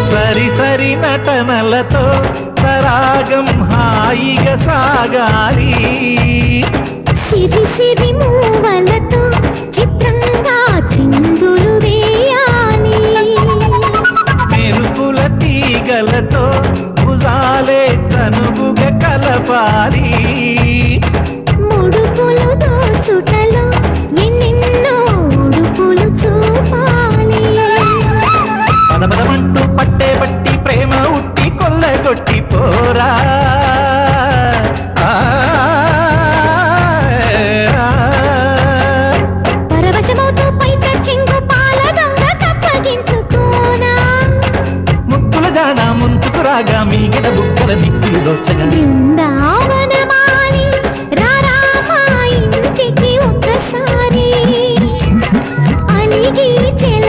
సరి సరి నటనలతో సరాగం హాయిగా సాగాలి సిరి సిరి మూవలతో చిత్రంగా చిందులు వేయాలి మెరుపుల తీగలతో భుజాలే చనువుగా కలపాలి ముడుపులు దోచుటలో ఎన్నెన్నో ఉడుపులు చూపాలి పదపదమంటూ పట్టే పట్టి ప్రేమ ఉట్టి కొల్లగొట్టి పోరా పరవశమవుతూ పైట చెంగు పాల దొంగ కప్పగించుకోనా ముక్కుల జాన ముందుకు రాగా మీగడ బుక్కల దిక్కులు దోచగా బృందావనమాలి రారా మా ఇంటికి ఒక్కసారి అలిగి చెల